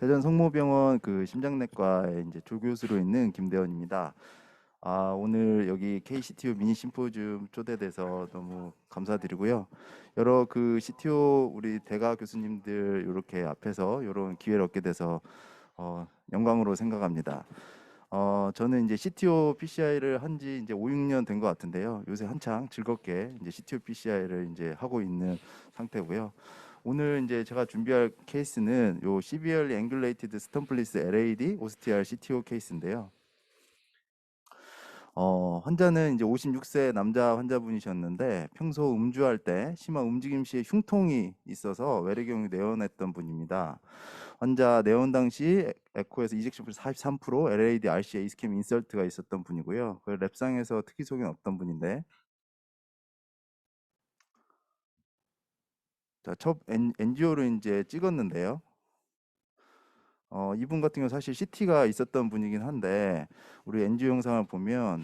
대전 성모병원 그 심장내과에 이제 조교수로 있는 김대원입니다. 오늘 여기 KCTO 미니 심포지움 초대돼서 너무 감사드리고요. 여러 그 CTO 우리 대가 교수님들 이렇게 앞에서 이런 기회를 얻게 돼서 영광으로 생각합니다. 저는 이제 CTO PCI를 한 지 이제 5, 6년 된 것 같은데요. 요새 한창 즐겁게 이제 CTO PCI를 이제 하고 있는 상태고요. 오늘 이제 제가 준비할 케이스는 요 Severely Angulated Stumpless LAD OSTR CTO 케이스인데요. 환자는 이제 56세 남자 환자분이셨는데 평소 음주할 때 심한 움직임 시에 흉통이 있어서 외래경이 내원했던 분입니다. 환자 내원 당시 에코에서 이젝션 풀 43%, LAD, RCA, 이스캠 인설트가 있었던 분이고요. 그 랩상에서 특이 소견 없던 분인데, 자, 첫 NGO로 이제 찍었는데요. 이분 같은 경우 사실 CT가 있었던 분이긴 한데 우리 NG 영상을 보면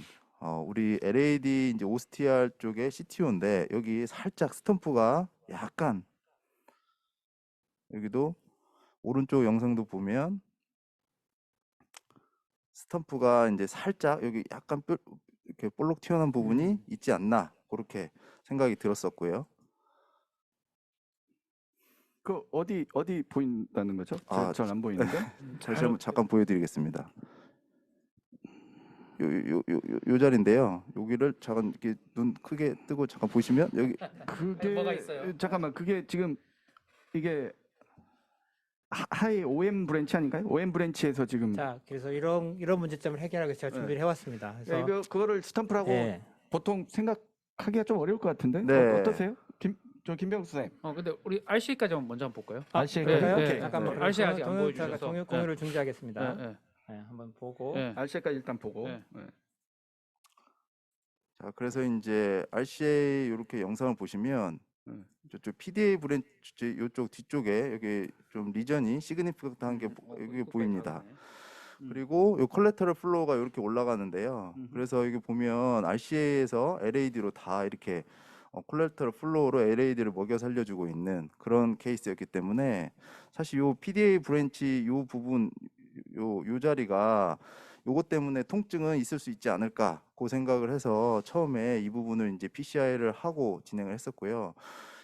우리 LAD 이제 OSTR 쪽에 CTO인데 여기 살짝 스탬프가 약간 여기도 오른쪽 영상도 보면 스탬프가 이제 살짝 여기 약간 이렇게 볼록 튀어나온 부분이 있지 않나 그렇게 생각이 들었었고요. 그 어디 보인다는 거죠? 잘 안 보이는데. 다시 한번 잠깐 보여드리겠습니다. 요 자리인데요. 여기를 잠깐 이렇게 눈 크게 뜨고 잠깐 보시면 여기 그게 뭐가 있어요? 잠깐만, 그게 지금 이게 하이 OM 브랜치 아닌가요? OM 브랜치에서 지금 자, 그래서 이런 문제점을 해결하기 위해서 제가 준비를 해왔습니다. 그래서 그거를 스탬프라고 예. 보통 생각하기가 좀 어려울 것 같은데. 네. 어떠세요? 김병수 선생님. 근데 우리 RC까지만 먼저 한번 볼까요? RCA 그럴까요? 까지? 오케이. 잠깐만. 네. RC 아직 안 제가 보여주셔서. 동영 공유를 중지하겠습니다. 네. 네, 한번 보고. 네. RCA까지 일단 보고. 네. 자 그래서 이제 RCA 이렇게 영상을 보시면 저쪽 PDA 브랜치 이쪽 뒤쪽에 여기 좀 리전이 시그니피컨트한 게 여기 보입니다. 그리고 요 콜레터럴 플로우가 이렇게 올라가는데요. 그래서 여기 보면 RCA에서 LAD로 다 이렇게 콜레터럴 플로우로 LAD를 먹여 살려주고 있는 그런 케이스였기 때문에 사실 요 PDA 브랜치 요 부분 요 자리가 요것 때문에 통증은 있을 수 있지 않을까 그 생각을 해서 처음에 이 부분을 이제 PCI를 하고 진행을 했었고요.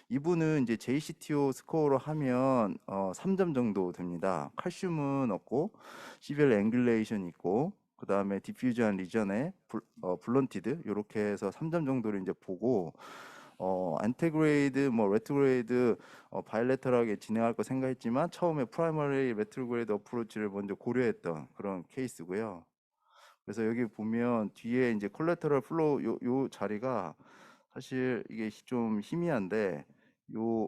이분은 이제 JCTO 스코어로 하면 3점 정도 됩니다. 칼슘은 없고 시비얼 앵귤레이션 있고 그 다음에 디퓨즈한 리전에 블런티드 이렇게 해서 3점 정도를 이제 보고 안테그레이드 뭐 레트그레이드 바이레터럴하게 진행할 거 생각했지만 처음에 프라이머리 레트그레이드 어프로치를 먼저 고려했던 그런 케이스고요. 그래서 여기 보면 뒤에 이제 콜레터럴 플로우 요 자리가 사실 이게 좀 희미한데 요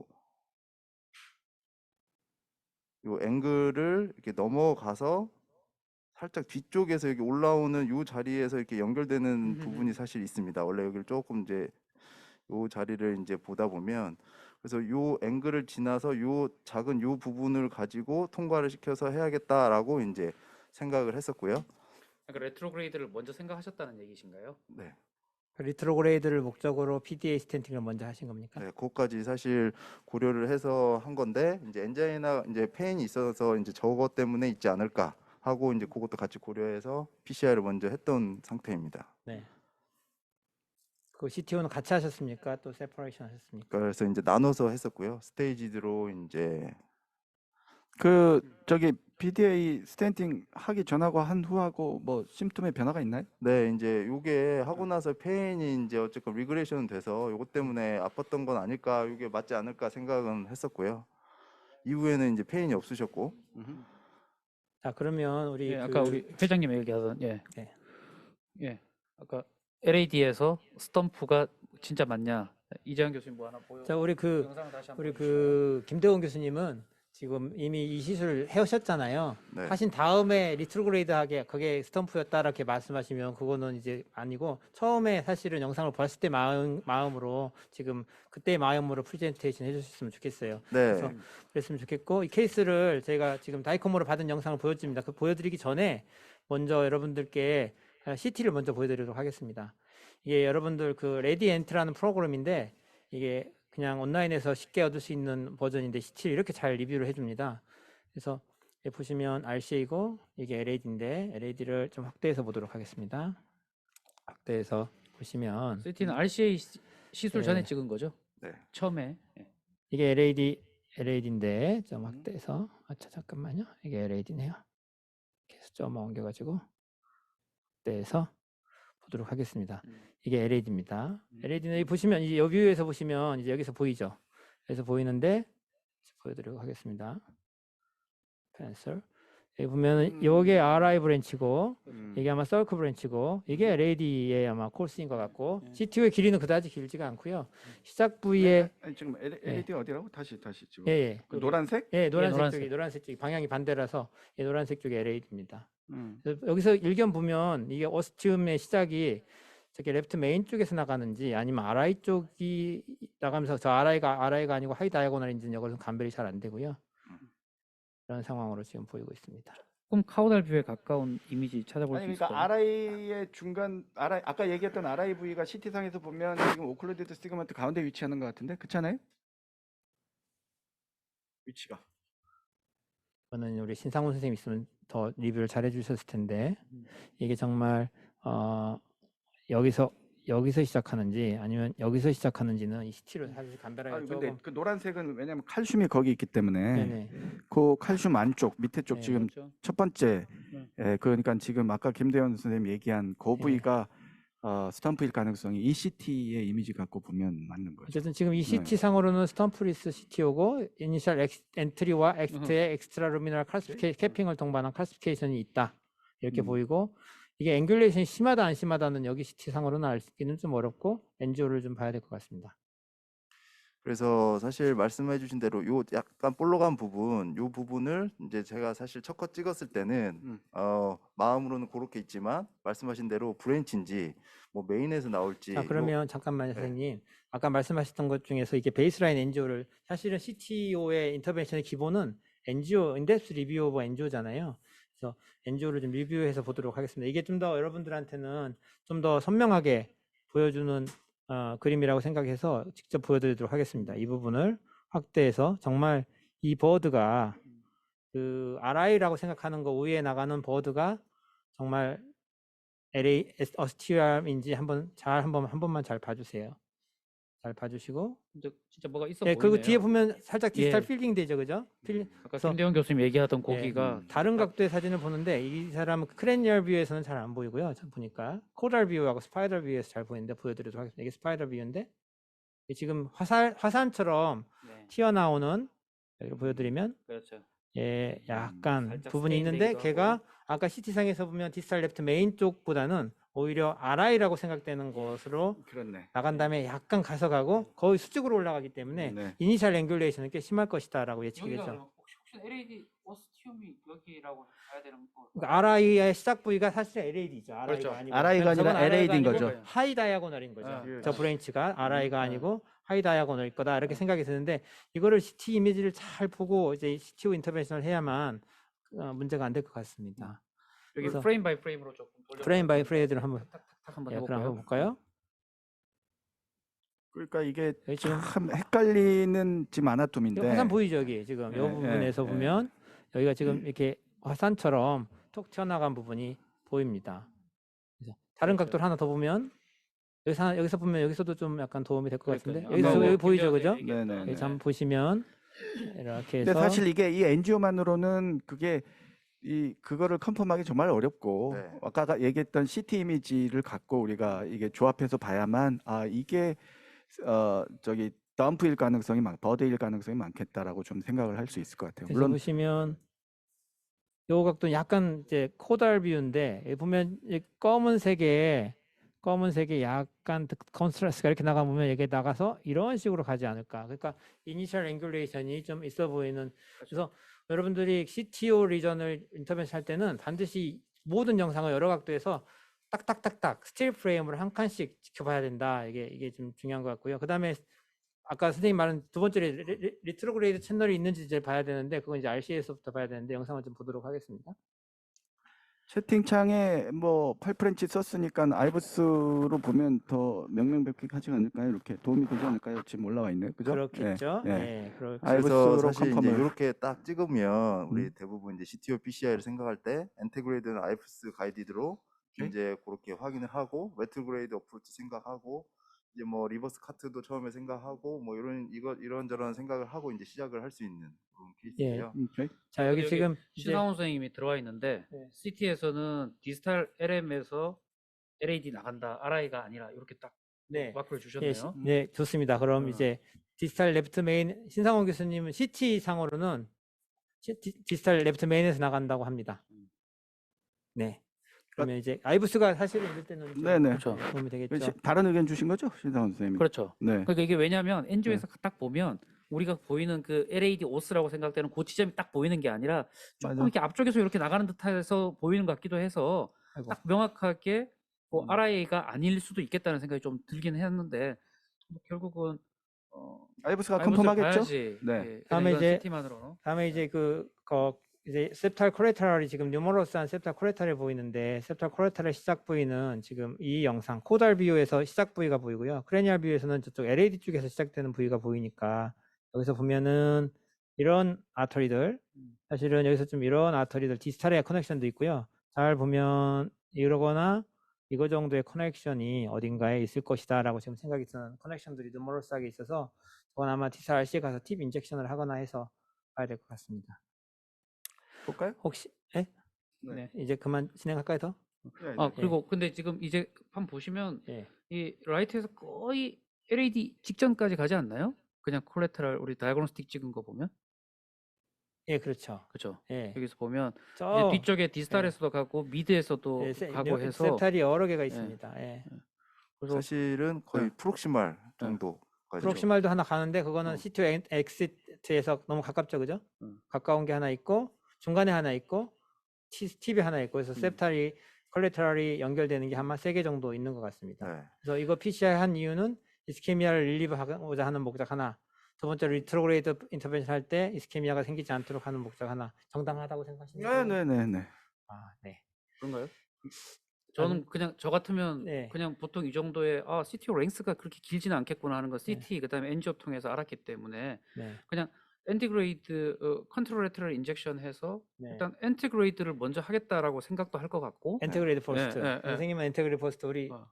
앵글을 이렇게 넘어가서 살짝 뒤쪽에서 여기 올라오는 요 자리에서 이렇게 연결되는 부분이 사실 있습니다. 원래 여기를 조금 이제 요 자리를 이제 보다 보면 그래서 요 앵글을 지나서 요 작은 요 부분을 가지고 통과를 시켜서 해야겠다라고 이제 생각을 했었고요. 그러니까 레트로그레이드를 먼저 생각하셨다는 얘기신가요? 네. 리트로그레이드를 목적으로 PDA 스텐팅을 먼저 하신 겁니까? 네, 그것까지 사실 고려를 해서 한 건데 이제 엔자이나 이제 페인이 있어서 이제 저것 때문에 있지 않을까 하고 이제 그것도 같이 고려해서 PCI를 먼저 했던 상태입니다. 네. 그 CTO는 같이 하셨습니까? 또 세퍼레이션 하셨습니까? 그래서 이제 나눠서 했었고요. 스테이지로 이제 저기 PDA 스탠팅 하기 전하고 한 후하고 뭐 심투의 변화가 있나요? 네, 이제 요게 하고 나서 페인이 이제 어쨌건 리그레이션 돼서 요것 때문에 아팠던 건 아닐까, 요게 맞지 않을까 생각은 했었고요. 이후에는 이제 페인이 없으셨고. 자, 그러면 우리 아까 우리 회장님 얘기하던 아까 LAD에서 스탬프가 진짜 맞냐? 이재현 교수님 뭐 하나 보여? 자, 우리 영상을 다시 한번 김대원 교수님은 지금 이미 이 시술 해오셨잖아요. 네. 하신 다음에 리트로그레이드하게 그게 스탬프였다 이렇게 말씀하시면 그거는 이제 아니고 처음에 사실은 영상을 봤을 때 마음으로 지금 그때 마음으로 프레젠테이션 해주셨으면 좋겠어요. 네. 그래서 그랬으면 좋겠고 이 케이스를 제가 지금 다이코모로 받은 영상을 보여드립니다. 그 보여드리기 전에 먼저 여러분들께 CT를 먼저 보여드리도록 하겠습니다. 이게 여러분들 그 레디엔트라는 프로그램인데 이게 그냥 온라인에서 쉽게 얻을 수 있는 버전인데 CT를 이렇게 잘 리뷰를 해줍니다. 그래서 보시면 RCA이고 이게 LAD인데 LAD를 좀 확대해서 보도록 하겠습니다. 확대해서 보시면 CT는 RCA 시술 전에 네. 찍은 거죠? 네. 처음에. 예. 이게 LAD인데 좀 확대해서 잠깐만요. 이게 LAD네요. 계속 좀 옮겨가지고 확대해서 보도록 하겠습니다. 이게 LAD입니다. LAD는 여기 보시면 이제 이 뷰에서 보시면 이제 여기서 보이죠. 여기서 보이는데 보여드리도록 하겠습니다. 펜슬. 여기 보면은 요게 RI 브랜치고 이게 아마 서클 브랜치고 이게 LAD의 아마 코스인 것 같고 CTO의 길이는 그다지 길지가 않고요. 시작 부위에 아니, 지금 LED 어디라고? 다시 지금. 예. 그 노란색? 노란색 노란색. 쪽이 노란색 쪽이 방향이 반대라서 노란색 쪽이 LAD입니다. 음. 여기서 일견 보면 이게 오스티움의 시작이 저기 레프트 메인 쪽에서 나가는지 아니면 RI 쪽이 나가면서 저 RI가 아니고 하이 다이아고널인지는 이것은 감별이 잘 안 되고요. 이런 상황으로 지금 보이고 있습니다. 조금 카우달 뷰에 가까운 이미지 찾아볼 아니 수 있을까요? 그러니까 RI의 중간 RI 아까 얘기했던 RI 부위가 CT상에서 보면 지금 오클루디드 시그먼트 가운데 위치하는 것 같은데 그렇잖아요? 위치가. 저는 우리 신상훈 선생님 있으면 더 리뷰를 잘 해주셨을 텐데 이게 정말 여기서 시작하는지 아니면 여기서 시작하는지는 이 CT로 사실 감별하기가 아니 근데 조금 그 노란색은 왜냐면 칼슘이 거기 있기 때문에 네네. 그 칼슘 안쪽 밑에 쪽 네. 지금 그렇죠. 첫 번째 네. 그러니까 지금 아까 김대현 선생님 얘기한 그 네. 부위가 스탬프일 가능성이 이 CT의 이미지 갖고 보면 맞는 거죠. 어쨌든 지금 이 네. CT 상으로는 스탬프리스 CT오고 이니셜 엔트리와 엑스트의 엑스트라 루미널 캐핑을 동반한 클래시피케이션이 있다 이렇게 보이고 이게 앵귤레이션이 심하다 안 심하다는 여기 CT 상으로는 알기는 좀 어렵고 NGO를 좀 봐야 될 것 같습니다. 그래서 사실 말씀해 주신 대로 요 약간 볼록한 부분, 요 부분을 이제 제가 사실 첫 컷 찍었을 때는 마음으로는 그렇게 있지만 말씀하신 대로 브랜치인지 뭐 메인에서 나올지 자, 그러면 잠깐만요, 네. 선생님. 아까 말씀하셨던 것 중에서 이게 베이스라인 NGO를 사실은 CTO의 인터벤션의 기본은 NGO, 인덱스 리뷰 오브 NGO잖아요. 그래서 NGO를 좀 리뷰해서 보도록 하겠습니다. 이게 좀 더 여러분들한테는 좀 더 선명하게 보여주는 그림이라고 생각해서 직접 보여드리도록 하겠습니다. 이 부분을 확대해서 정말 이 버드가 그 RI라고 생각하는 거 위에 나가는 버드가 정말 LA 어스티움인지 한 번만 잘 봐주세요. 잘 봐주시고. 진짜 뭐가 있어 예, 보이네요. 그리고 뒤에 보면 살짝 디지털 예. 필링 되죠, 그죠? 아까 그래서 김대현 교수님 얘기하던 고기가 다른 각도의 사진을 보는데 이 사람은 크레니얼 뷰에서는 잘 안 보이고요. 저 보니까 코달 뷰하고 스파이럴 뷰에서 잘 보이는데 보여드리도록 하겠습니다. 이게 스파이럴 뷰인데 이게 지금 화산처럼 네. 튀어나오는 여기를 보여드리면 그렇죠. 예, 약간 살짝 부분이 스테인 있는데 되기도 걔가 하고. 아까 CT상에서 보면 디지털 레프트 메인 쪽보다는 오히려 RI라고 생각되는 것으로 그렇네. 나간 다음에 약간 가서가고 거의 수직으로 올라가기 때문에 네. 이니셜 앵귤레이션은 꽤 심할 것이다라고 예측이 되죠. 혹시 LAD 오스티움이 여기라고 봐야 되는 거? 그러니까 RI의 시작 부위가 사실 LAD죠. RI가 그렇죠. 아니고. RI가 아니라 저건 RI가 LAD 인 아니고 거죠. 하이 다이아고널인 거죠. 아, 저 브랜치가 RI가 네. 아니고 하이 다이아고널일 거다 이렇게 생각이 드는데 이거를 CT 이미지를 잘 보고 이제 CTO 인터벤션을 해야만 문제가 안 될 것 같습니다. 여기 그래서 프레임 바이 프레임으로 조금 돌려. 프레임 바이 프레임을 한번 한번 그럼 해볼까요? 한번 볼까요? 그러니까 이게 여기 지금 참 헷갈리는 지금 이거 아나토미인데 화산 보이죠 여기 지금 이 네, 부분에서 네, 보면 여기가 지금 이렇게 화산처럼 톡 튀어나간 부분이 보입니다. 그래서 다른 그렇죠. 각도를 하나 더 보면 여기서 보면 여기서도 좀 약간 도움이 될 것 같은데 그러니까요. 여기서 아까 여기 뭐 보이죠 그죠? 네네. 여기 한번 보시면 이렇게 근데 해서 사실 이게 이 NGO만으로는 그거를 컨펌하기 정말 어렵고 네. 아까 얘기했던 CT 이미지를 갖고 우리가 이게 조합해서 봐야만 이게 저기 덤프일 가능성이 버드일 가능성이 많겠다라고 좀 생각을 할 수 있을 것 같아요. 그래서 물론 보시면 요 각도는 약간 이제 코달 뷰인데 여기 보면 이 검은색에 약간 컨트라스트가 이렇게 나가 보면 여기 나가서 이런 식으로 가지 않을까. 그러니까 이니셜 앵귤레이션이 좀 있어 보이는. 그래서 여러분들이 CTO 리전을 인터벤션 할 때는 반드시 모든 영상을 여러 각도에서 딱딱딱딱 스틸 프레임으로 한 칸씩 지켜봐야 된다. 이게 좀 중요한 것 같고요. 그다음에 아까 선생님 말한 두 번째 리트로그레이드 채널이 있는지 이제 봐야 되는데 그건 이제 RC에서부터 봐야 되는데 영상을 좀 보도록 하겠습니다. 채팅창에 뭐 8프렌치 썼으니까 아이브스로 보면 더 명명백백하지 않을까요? 이렇게 도움이 되지 않을까요? 지금 올라와 있네, 그죠? 그렇겠죠. 예, 예. 예, 그럴 그래서 아이브스로 사실 이제 컨펌을. 이렇게 딱 찍으면 우리 음. 대부분 이제 CTO PCI를 생각할 때 엔테그레이드는 아이브스 가이디드로 오케이. 이제 그렇게 확인을 하고 웨트그레이드 어프로치 생각하고 이제 뭐 리버스 카트도 처음에 생각하고 뭐 이런저런 생각을 하고 이제 시작을 할 수 있는 그런 케이스예요. 오케이. 자, 여기 근데 지금 이제 신상훈 선생님이 들어와 있는데 네. CT에서는 디지털 LM에서 LAD 나간다. RI가 아니라 이렇게 딱 네. 마크를 예, 주셨네요. 네, 좋습니다. 그럼 이제 디지털 레프트 메인 신상원 교수님은 CT 상으로는 디지털 레프트 메인에서 나간다고 합니다. 네. 그러면 이제 아이브스가 사실은 이럴 때는 좀 네네. 그렇죠. 도움이 되겠죠. 다른 의견 주신 거죠, 신상훈 선생님? 그렇죠. 네. 그러니까 이게 왜냐하면 엔조에서 딱 보면 우리가 보이는 그 LAD 오스라고 생각되는 그 지점이 딱 보이는 게 아니라 조금 맞아. 이렇게 앞쪽에서 이렇게 나가는 듯해서 보이는 것 같기도 해서 아이고. 딱 명확하게 뭐 RIA가 아닐 수도 있겠다는 생각이 좀 들긴 했는데 뭐 결국은 아이브스가 아이브스를 컨펌하겠죠? 봐야지. 네. 예, 다음에 이건 이제 CT만으로는 다음에 이제 이제 septal collateral이 지금 numeros한 septal collateral이 보이는데 septal collateral 시작 부위는 지금 이 영상 코달 뷰에서 시작 부위가 보이고요. 크레니얼 뷰에서는 저쪽 LAD 쪽에서 시작되는 부위가 보이니까 여기서 보면은 이런 아터리들 사실은 여기서 좀 이런 아터리들 디스탈의 커넥션도 있고요. 잘 보면 이러거나 이거 정도의 커넥션이 어딘가에 있을 것이다라고 지금 생각이 드는 커넥션들이 numerous하게 있어서 저건 아마 디스탈 RC에 가서 팁 인젝션을 하거나 해서 봐야 될 것 같습니다. 볼까요? 혹시 예? 네. 이제 그만 진행할까요 더? 그리고 근데 지금 이제 한번 보시면 예. 이 라이트에서 거의 LAD 직전까지 가지 않나요? 그냥 콜레테랄 우리 다이아그노스틱 찍은 거 보면 예, 그렇죠. 그렇죠. 예. 여기서 보면 이제 저 뒤쪽에 디스탈에서도 가고 미드에서도 가고 해서 셉탈이 여러 개가 있습니다. 예. 그래서 사실은 거의 프록시말 정도까지. 프록시말도 하나 가는데 그거는 어. C2 엑시트에서 너무 가깝죠, 그죠? 음. 가까운 게 하나 있고 중간에 하나 있고 팁이 하나 있고 그래서 셉탈이 컬레터럴이 연결되는 게 아마 3개 정도 있는 것 같습니다. 네. 그래서 이거 PCI 한 이유는 이스케미아를 릴리브하고자 하는 목적 하나, 두 번째 리트로그레이드 인터벤션 할 때 이스케미아가 생기지 않도록 하는 목적 하나, 정당하다고 생각하시나요? 네네네. 아, 네. 그런가요? 저는 그냥 저 같으면 네. 그냥 보통 이 정도의 CTO 랭스가 그렇게 길지는 않겠구나 하는 거 CT 그다음에 NGO 통해서 알았기 때문에 네. 그냥 엔티그레이드 컨트롤 레터럴 인젝션 해서 네. 일단 엔티그레이드를 먼저 하겠다라고 생각도 할 것 같고 엔테그레이드 퍼스트. 예, 예. 선생님은 엔테그레이드 퍼스트, 어.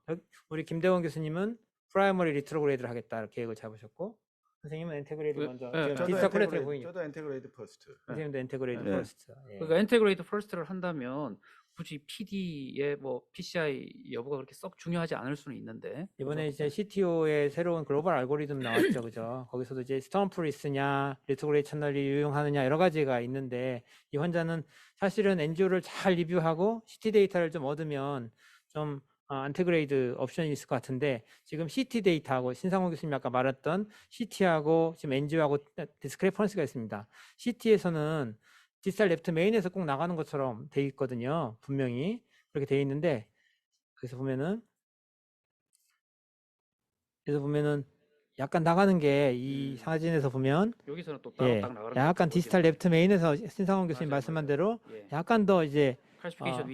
우리 김대원 교수님은 프라이머리 리트로그레이드를 하겠다 계획을 잡으셨고, 선생님은 엔테그레이드 그, 먼저. 예, 지금 예. 디지털 컬렉터에 보이니까. 저도 엔테그레이드 퍼스트. 선생님도 엔테그레이드 예. 퍼스트. 예. 그러니까 엔테그레이드 퍼스트를 한다면 굳이 PD의 뭐 PCI 여부가 그렇게 썩 중요하지 않을 수는 있는데 이번에 이제 CTO의 새로운 글로벌 알고리즘 나왔죠, 그죠? 거기서도 이제 스톰프를 쓰냐, 리트로그레이드 채널이 유용하느냐 여러 가지가 있는데 이 환자는 사실은 NGO를 잘 리뷰하고 CT 데이터를 좀 얻으면 좀 안테그레이드 옵션이 있을 것 같은데 지금 CT 데이터하고 신상호 교수님이 아까 말했던 CT하고 지금 NGO하고 디스크레퍼런스가 있습니다. CT에서는 디지털 레프트 메인에서 꼭 나가는 것처럼 돼 있거든요. 분명히 그렇게 돼 있는데 그래서 보면은 약간 나가는 게 이 사진에서 보면 여기서는 또 따로 예, 딱 나가는 약간 거 디지털 레프트 메인에서 신상원 교수님 맞아요, 말씀한 맞아요. 대로 예. 약간 더 이제 칼시피케이션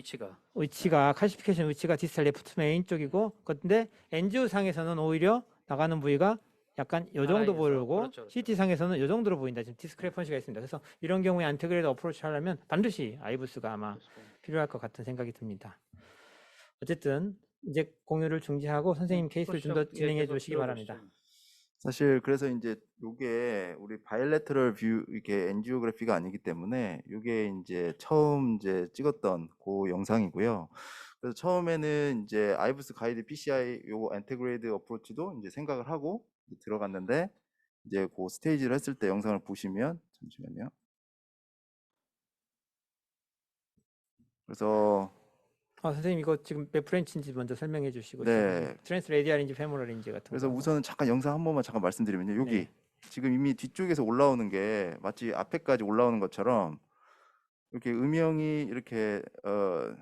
위치가 칼시피케이션 위치가 디지털 레프트 메인 쪽이고 근데 NGO 상에서는 오히려 나가는 부위가 약간 요 정도 RI에서, 보이고 그렇죠, 그렇죠. CT 상에서는 요 정도로 보인다. 지금 디스크레펀시가 있습니다. 그래서 이런 경우에 안테그레이드 어프로치 하려면 반드시 아이브스가 아마 필요할 것 같은 생각이 듭니다. 어쨌든 이제 공유를 중지하고 선생님 케이스를 좀 더 진행해 주시기 바랍니다. 사실 그래서 이제 요게 우리 바이레터럴 뷰 이게 엔지오그래피가 아니기 때문에 요게 이제 처음 이제 찍었던 그 영상이고요. 그래서 처음에는 이제 아이브스 가이드 PCI 요거 엔테그레이드 어프로치도 이제 생각을 하고 들어갔는데 이제 그 스테이지를 했을 때 영상을 보시면 잠시만요. 그래서 선생님 이거 지금 몇 프렌치인지 먼저 설명해 주시고 네. 트랜스 레디알인지 페모럴인지 같은 그래서 거. 우선은 잠깐 영상 한 번만 잠깐 말씀드리면요. 여기 네. 지금 이미 뒤쪽에서 올라오는 게 마치 앞에까지 올라오는 것처럼 이렇게 음영이 이렇게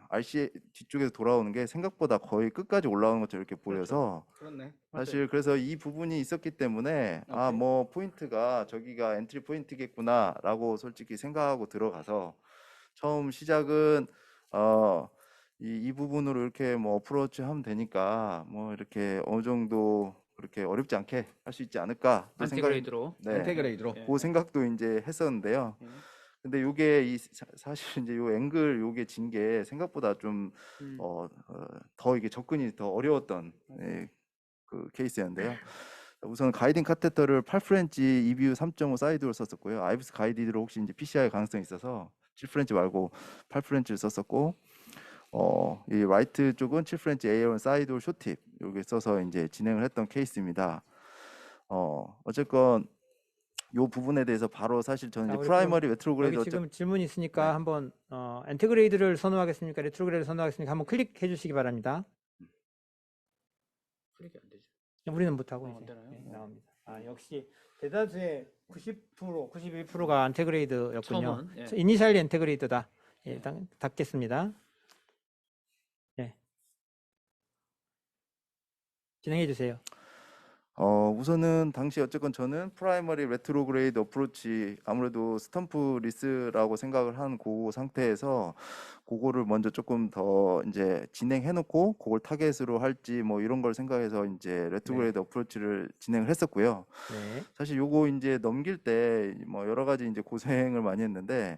RC 뒤쪽에서 돌아오는 게 생각보다 거의 끝까지 올라오는 것처럼 이렇게 보여서 그렇네. 사실 그래서 이 부분이 있었기 때문에 오케이. 뭐 포인트가 저기가 엔트리 포인트겠구나라고 솔직히 생각하고 들어가서 처음 시작은 이 부분으로 이렇게 뭐 어프로치 하면 되니까 뭐 이렇게 어느 정도 그렇게 어렵지 않게 할 수 있지 않을까 또 안티그레이드로. 네, 인테그레이드로. 예. 그 생각도 이제 했었는데요. 예. 근데 요게 사실 이제 요 앵글 요게 진 게 생각보다 좀 음. 더 이게 접근이 더 어려웠던 그 케이스였는데요. 우선 가이딩 카테터를 8프렌치 EBU 3.5 사이드로 썼었고요. 아이브스 가이디드로 혹시 이제 PCI 가능성이 있어서 7프렌치 말고 8프렌치를 썼었고, 이 라이트 쪽은 7프렌치 A1 사이드 쇼팁 여기 써서 이제 진행을 했던 케이스입니다. 어쨌건 요 부분에 대해서 바로 사실 저는 자, 이제 우리 프라이머리 레트로그레이드 여기 지금 질문이 있으니까 네. 한번 인테그레이드를 선호하겠습니까? 레트로그레이드를 선호하겠습니까? 한번 클릭해 주시기 바랍니다. 클릭이 안 되죠. 우리는 못하고 안 이제 되나요? 나옵니다. 역시 대다수의 90%, 91%가 안테그레이드였군요. 처음은, 예. 이니셜리 인테그레이드다. 예, 닫겠습니다. 예. 진행해 주세요. 우선은 당시 어쨌건 저는 프라이머리 레트로그레이드 어프로치 아무래도 스탬프 리스라고 생각을 한 그 상태에서 그거를 먼저 조금 더 이제 진행해 놓고 그걸 타겟으로 할지 뭐 이런 걸 생각해서 이제 레트로그레이드 어프로치를 진행을 했었고요. 네. 사실 요거 이제 넘길 때 뭐 여러 가지 이제 고생을 많이 했는데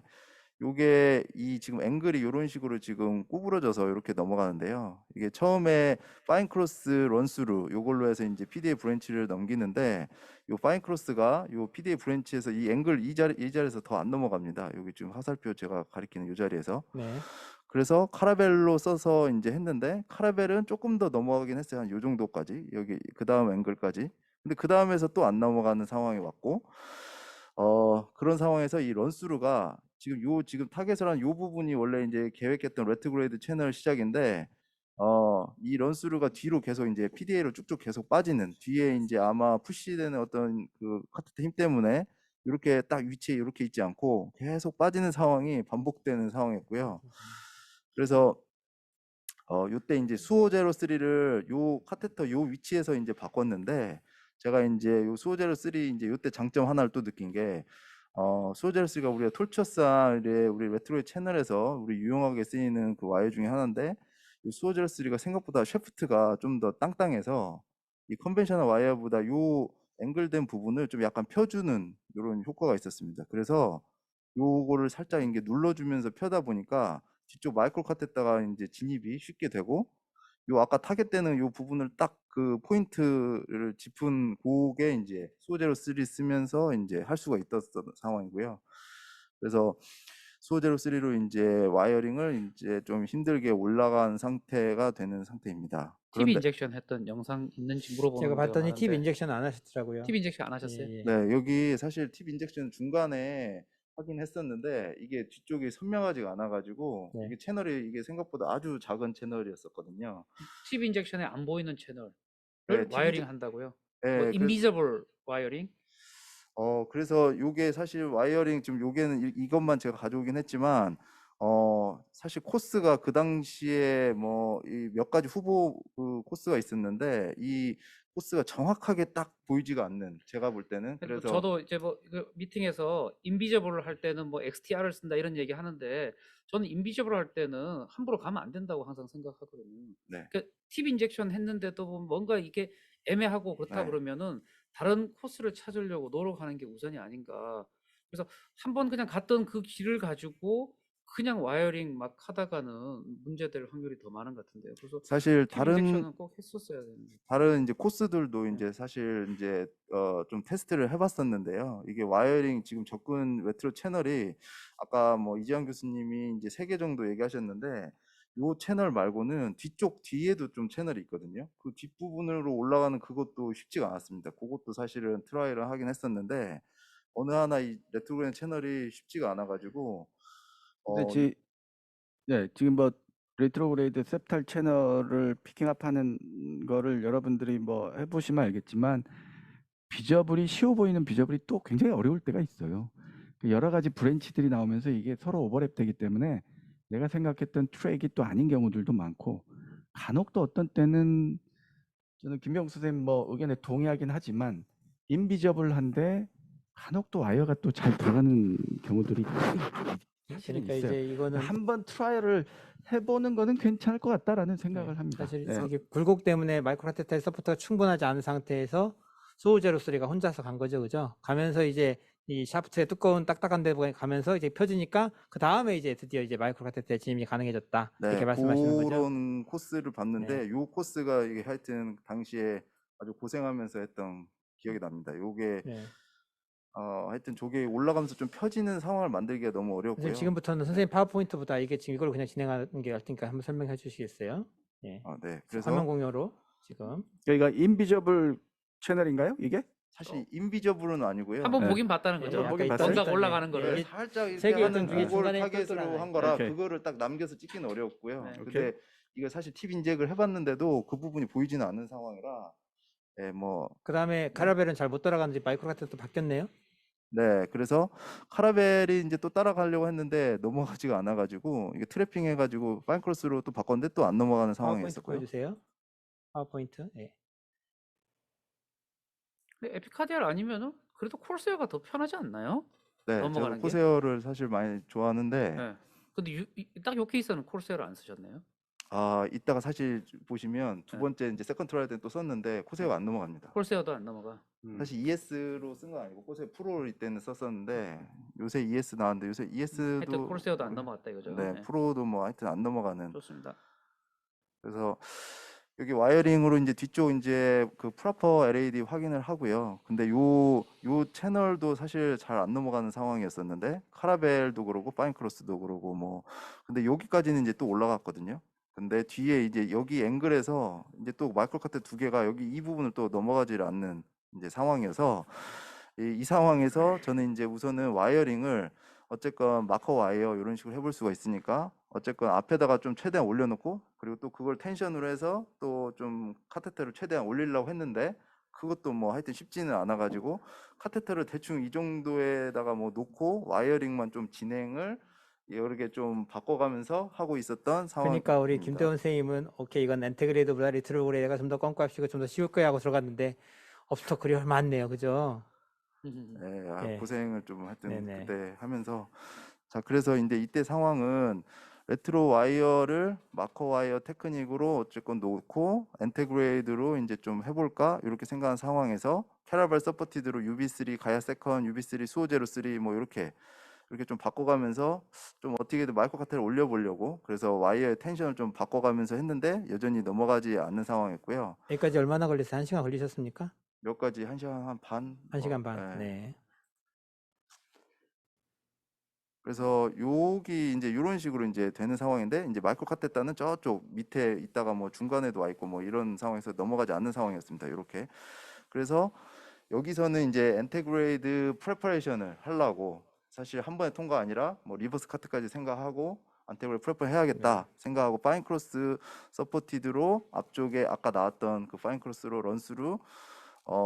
요게 이 지금 앵글이 요런 식으로 지금 구부러져서 이렇게 넘어가는데요. 이게 처음에 파인 크로스 런스루 요걸로 해서 이제 PDA 브랜치를 넘기는데 요 파인 크로스가 요 PDA 브랜치에서 이 앵글 이 자리에서 더 안 넘어갑니다. 여기 지금 화살표 제가 가리키는 요 자리에서. 네. 그래서 카라벨로 써서 이제 했는데 카라벨은 조금 더 넘어가긴 했어요. 한 요 정도까지. 여기 그다음 앵글까지. 근데 그다음에서 또 안 넘어가는 상황이 왔고 그런 상황에서 이 런스루가 지금 타겟을 한 요 부분이 원래 이제 계획했던 레트그레이드 채널 시작인데 이 런스루가 뒤로 계속 이제 PDA로 쭉쭉 계속 빠지는 뒤에 이제 아마 푸시되는 어떤 그 카트의 힘 때문에 이렇게 딱 위치에 이렇게 있지 않고 계속 빠지는 상황이 반복되는 상황이었고요. 그래서 요때 이제 수호 제로 3를 요 카테터 요 위치에서 이제 바꿨는데 제가 이제 요 수호 제로 3 이제 요때 장점 하나를 또 느낀 게 수호 제로 3가 우리가 톨처스의 우리 레트로의 채널에서 우리 유용하게 쓰이는 그 와이어 중에 하나인데 이 수호 제로 3가 생각보다 샤프트가 좀 더 땅땅해서 이 컨벤셔널 와이어보다 요 앵글된 부분을 좀 약간 펴주는 이런 효과가 있었습니다. 그래서 요거를 살짝 이게 눌러주면서 펴다 보니까 뒤쪽 마이크로 카트에다가 이제 진입이 쉽게 되고 요 아까 타겟 때는 요 부분을 딱 그 포인트를 짚은 그게 이제 수호제로 3 쓰면서 이제 할 수가 있었던 상황이고요. 그래서 수호제로 3로 이제 와이어링을 이제 좀 힘들게 올라간 상태가 되는 상태입니다. 팁 그런데 인젝션 했던 영상 있는지 물어보는 제가 데가 봤더니 팁 많은데 인젝션 안 하셨더라고요. 팁 인젝션 안 하셨어요? 예, 예. 네, 여기 사실 팁 인젝션 중간에 하긴 했었는데 이게 뒤쪽이 선명하지가 않아가지고 네. 이게 채널이 이게 생각보다 아주 작은 채널이었었거든요. 팁 인젝션에 안 보이는 채널을 네, 팁 와이어링 인젝- 한다고요? 네, 뭐 그래서 인비저블 와이어링? 그래서 요게 사실 와이어링 좀 요게는 이것만 제가 가져오긴 했지만 사실 코스가 그 당시에 뭐 몇 가지 후보 그 코스가 있었는데 이 코스가 정확하게 딱 보이지가 않는 제가 볼 때는 그래서 저도 이제 뭐 미팅에서 인비저블을 할 때는 뭐 XTR을 쓴다 이런 얘기 하는데 저는 인비저블 할 때는 함부로 가면 안 된다고 항상 생각하거든요. 네. 그러니까 팁 인젝션 했는데도 뭔가 이게 애매하고 그렇다 네. 그러면은 다른 코스를 찾으려고 노력하는 게 우선이 아닌가. 그래서 한번 그냥 갔던 그 길을 가지고 그냥 와이어링 막 하다가는 문제될 확률이 더 많은 것 같은데요. 그래서 사실 팁 인젝션은 꼭 했었어야 되는데. 다른 이제 코스들도 이제 사실 이제 좀 테스트를 해봤었는데요. 이게 와이어링 지금 접근 레트로 채널이 아까 뭐 이지환 교수님이 이제 3개 정도 얘기하셨는데 요 채널 말고는 뒤에도 좀 채널이 있거든요. 그 뒷부분으로 올라가는 그것도 쉽지가 않았습니다. 그것도 사실은 트라이를 하긴 했었는데 어느 하나 이 레트로그램 채널이 쉽지가 않아가지고 근데 지금 뭐 레트로그레이드 셉탈 채널을 피킹업하는 거를 여러분들이 뭐 해보시면 알겠지만 비저블이 쉬워 보이는 비저블이 또 굉장히 어려울 때가 있어요. 여러 가지 브랜치들이 나오면서 이게 서로 오버랩되기 때문에 내가 생각했던 트랙이 또 아닌 경우들도 많고 간혹 또 어떤 때는 저는 김병수 선생님 뭐 의견에 동의하긴 하지만 인비저블한데 간혹 또 와이어가 또 잘 들어가는 경우들이 사실은 그러니까 있어요. 이제 이거는 한번 트라이얼을 해보는 거는 괜찮을 것 같다라는 생각을 네, 합니다. 사실 예. 이게 굴곡 때문에 마이크로 카테터의 서포트가 충분하지 않은 상태에서 소우제로3가 혼자서 간 거죠, 그죠? 가면서 이제 이 샤프트의 두꺼운 딱딱한 데 가면서 이제 펴지니까 그 다음에 이제 드디어 이제 마이크로 카테터의 진입이 가능해졌다 네, 이렇게 말씀하시는 거죠. 그런 코스를 봤는데 네. 요 코스가 이게 하여튼 당시에 아주 고생하면서 했던 기억이 납니다. 요게 네. 하여튼 저게 올라가면서 좀 펴지는 상황을 만들기가 너무 선생님 어려웠고요. 지금부터는 선생님 파워포인트보다 이게 지금 이걸 그냥 진행하는 게 같으니까 한번 설명해 주시겠어요? 예. 네, 화면 그래서 공유로 지금. 여기가 인비저블 채널인가요? 이게? 사실 인비저블은 아니고요. 한번 네. 보긴 봤다는 예, 거죠. 한번 보긴 아까 봤어요? 있던 언덕 올라가는 예, 거를. 예, 살짝 이렇게 세개 있던 하는 중에 그거를 중간에 타겟으로 떴더라. 한 거라 오케이. 그거를 딱 남겨서 찍기는 어려웠고요. 네. 근데 이거 사실 팁 인젝을 해봤는데도 그 부분이 보이지는 않는 상황이라 뭐 그 다음에 카라벨은 잘 못 따라가는지 마이크로 카테터 바뀌었네요. 네, 그래서 카라벨이 이제 또 따라가려고 했는데 넘어가지가 않아가지고 이게 트래핑 해가지고 파인크로스로 또 바꿨는데 또 안 넘어가는 파워포인트 상황이었었고요. 보여주세요. 파워포인트. 예. 근데 에피카디알 아니면은 그래도 콜세어가 더 편하지 않나요? 네, 저도 넘어가는 게? 코세어를 사실 많이 좋아하는데 네. 근데 딱 요 케이스는 콜세어를 안 쓰셨네요. 이따가 사실 보시면 두 네. 번째 이제 세컨 트라이얼 때는 또 썼는데 코세어가 안 넘어갑니다. 콜세어도 안 넘어가. 사실 ES로 쓴 건 아니고 코세어 프로 이때는 썼었는데 요새 ES 나왔는데 요새 ES도 하여튼 콜세어도 안 넘어갔다 이거죠. 네, 네. 프로도 뭐 하여튼 안 넘어가는. 좋습니다. 그래서 여기 와이어링으로 이제 뒤쪽 이제 그 프로퍼 LAD 확인을 하고요. 근데 요 채널도 사실 잘 안 넘어가는 상황이었었는데 카라벨도 그러고 파인크로스도 그러고 뭐 근데 여기까지는 이제 또 올라갔거든요. 근데 뒤에 이제 여기 앵글에서 이제 또 마이크로 카트 두 개가 여기 이 부분을 또 넘어가질 않는 이제 상황이어서 이 상황에서 저는 이제 우선은 와이어링을 어쨌건 마커 와이어 이런 식으로 해볼 수가 있으니까 어쨌건 앞에다가 좀 최대한 올려놓고 그리고 또 그걸 텐션으로 해서 또 좀 카테터를 최대한 올리려고 했는데 그것도 뭐 하여튼 쉽지는 않아가지고 카테터를 대충 이 정도에다가 뭐 놓고 와이어링만 좀 진행을 여러 개 좀 바꿔가면서 하고 있었던 상황입니다. 그러니까 우리 김대원 선생님은 오케이 이건 엔테그레이드보다 리트로그레이드가 좀 더 껌값이고 좀 더 쉬울 거야 하고 들어갔는데 업스터클이 얼마 안 네요, 그죠? 네, 예. 고생을 좀 하여튼 네네. 그때 하면서 자 그래서 이제 이때 상황은 레트로 와이어를 마커 와이어 테크닉으로 어쨌건 놓고 엔테그레이드로 이제 좀 해볼까 이렇게 생각한 상황에서 캐러벨 서포티드로 UB3 가야 세컨 UB3 수호 제로 3 뭐 이렇게 좀 바꿔가면서 좀 어떻게든 마이크로 카테를 올려보려고 그래서 와이어의 텐션을 좀 바꿔가면서 했는데 여전히 넘어가지 않는 상황이었고요. 여기까지 얼마나 걸렸어요? 1시간 걸리셨습니까? 몇 가지 1시간 한 반? 1시간 반. 네. 그래서 여기 이제 이런 식으로 이제 되는 상황인데 이제 마이크로 카테타는 저쪽 밑에 있다가 뭐 중간에도 와 있고 뭐 이런 상황에서 넘어가지 않는 상황이었습니다. 이렇게. 그래서 여기서는 이제 엔테그레이드 프레퍼레이션을 하려고 사실 한 번에 통과 아니라 뭐 리버스 카트까지 생각하고 안테그레이드 프레퍼 해야겠다 생각하고 파인크로스 서포티드로 앞쪽에 아까 나왔던 그 파인크로스로 런스루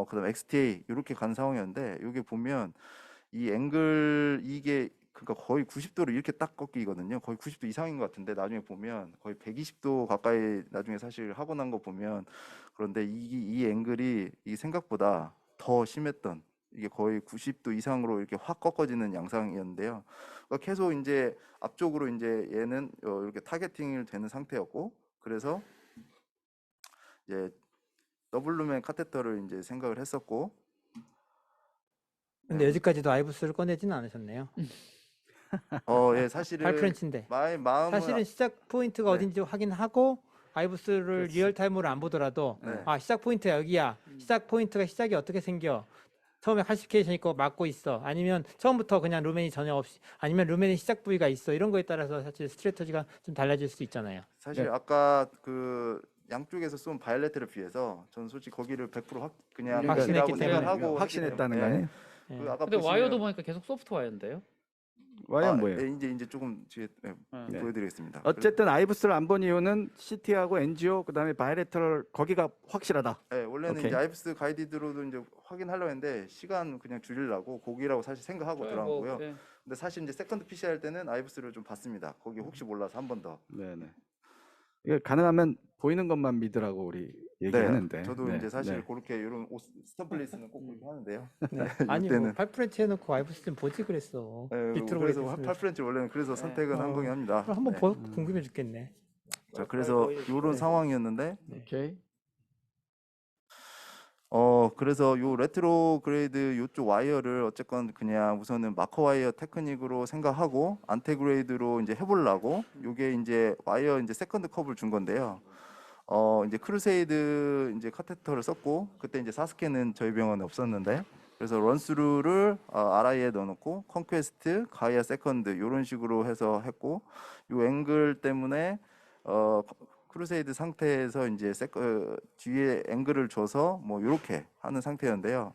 그다음 XTA 이렇게 간 상황이었는데 여기 보면 이 앵글 이게 그러니까 거의 90도로 이렇게 딱 꺾이거든요. 거의 90도 이상인 것 같은데 나중에 보면 거의 120도 가까이 나중에 사실 하고 난 거 보면 그런데 이 앵글이 이 생각보다 더 심했던 이게 거의 90도 이상으로 이렇게 확 꺾어지는 양상이었는데요. 그러니까 계속 이제 앞쪽으로 이제 얘는 이렇게 타겟팅이 되는 상태였고 그래서 이제 더블루멘 카테터를 이제 생각을 했었고 근데 여기까지도 아이부스를 꺼내지는 않으셨네요. 예, 사실은 8프렌치인데. 마음은 사실은 시작 포인트가 네. 어딘지 확인하고 아이부스를 그렇지. 리얼타임으로 안 보더라도 네. 시작 포인트가 여기야. 시작 포인트가 시작이 어떻게 생겨? 처음에 칼시피케이션 있고 막고 있어. 아니면 처음부터 그냥 루멘이 전혀 없이 아니면 루멘의 시작 부위가 있어. 이런 거에 따라서 사실 스트래터지가 좀 달라질 수 있잖아요. 사실 아까 그 양쪽에서 쏜 바이올레트를 비해서 저는 솔직히 거기를 100% 그냥 확신했기 확실하고 때문에. 생각하고 확신했다는 거 했기 아니에요? 때문에 그 아까 근데 보시면 와이어도 보니까 계속 소프트 와이어인데요. 와이어는 뭐예요? 네, 이제 조금 뒤에 네. 보여드리겠습니다. 어쨌든 아이부스를 안 본 이유는 CT하고 NGO 그다음에 바이레터럴 거기가 확실하다. 네, 원래는 오케이. 이제 아이브스 가이디드로도 이제 확인하려고 했는데 시간 그냥 줄이려고 거기라고 사실 생각하고 들어간 거고요. 네. 근데 사실 이제 세컨드 PC 할 때는 아이브스를 좀 봤습니다. 거기 혹시 몰라서 한 번 더. 네네. 이게 가능하면 보이는 것만 믿으라고 우리 얘기하는데. 저도 네, 이제 사실 네. 그렇게 이런 스타블리스는 꼭 그렇게 하는데요. 네. 아니 뭐 이때는 8프렌치 해놓고 와이프 시스템 보지 그랬어. 그리고 리트로그레이드 그래서 했으면. 8프렌치 원래는 그래서 선택은 한 거긴 합니다. 그럼 한번 네. 궁금해 죽겠네. 자, 그래서 이런 네. 상황이었는데 오케이. 그래서 요 레트로그레이드 요쪽 와이어를 어쨌건 그냥 우선은 마커 와이어 테크닉으로 생각하고 안테그레이드로 이제 해보려고 요게 이제 와이어 이제 세컨드 컵을 준 건데요. 이제 크루세이드 이제 카테터를 썼고 그때 이제 사스케는 저희 병원에 없었는데 그래서 런스루를 RI에 넣어놓고 컨퀘스트, 가이아 세컨드 이런 식으로 해서 했고 요 앵글 때문에 크루세이드 상태에서 이제 뒤에 앵글을 줘서 뭐 이렇게 하는 상태였는데요.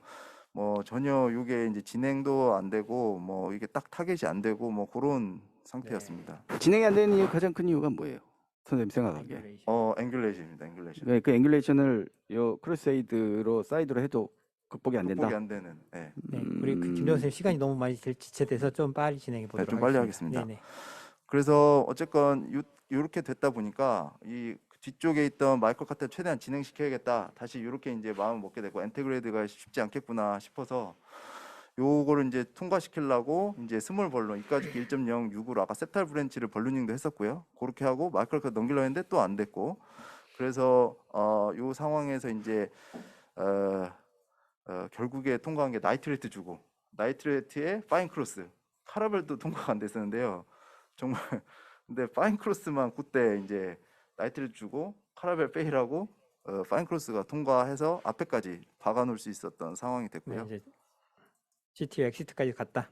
뭐 전혀 이게 이제 진행도 안 되고 뭐 이게 딱 타겟이 안 되고 뭐 그런 상태였습니다. 진행이 안 되는 이유 가장 큰 이유가 뭐예요? 선생님 생각하기에. 앵귤레이션입니다. 앵귤레이션. 네, 그 앵귤레이션을 요 크루세이드로 사이드로 해도 극복이 안 된다. 극복이 안 되는. 네. 네, 우리 김대원 선생님 시간이 너무 많이 지체돼서 좀 빨리 진행해 보도록 좀 빨리 하겠습니다. 네네. 그래서 어쨌건 이렇게 됐다 보니까 이 뒤쪽에 있던 마이클 카테 최대한 진행시켜야겠다. 다시 이렇게 이제 마음을 먹게 되고 엔테그레이드가 쉽지 않겠구나 싶어서 요거를 이제 통과시키려고 이제 스몰 벌룬 이까짓기 1.06으로 아까 septal 브랜치를 벌루닝도 했었고요. 그렇게 하고 마이클 카테 넘기려 했는데 또 안 됐고 그래서 요 상황에서 이제 결국에 통과한 게 나이트레이트 주고 나이트레이트에 파인 크로스 카라벨도 통과가 안 됐었는데요. 정말 근데 파인 크로스만 그때 이제 나이트레이트 주고 카라벨 페일하고 파인 크로스가 통과해서 앞에까지 박아놓을 수 있었던 상황이 네, 됐고요. 이제 GT 엑시트까지 갔다.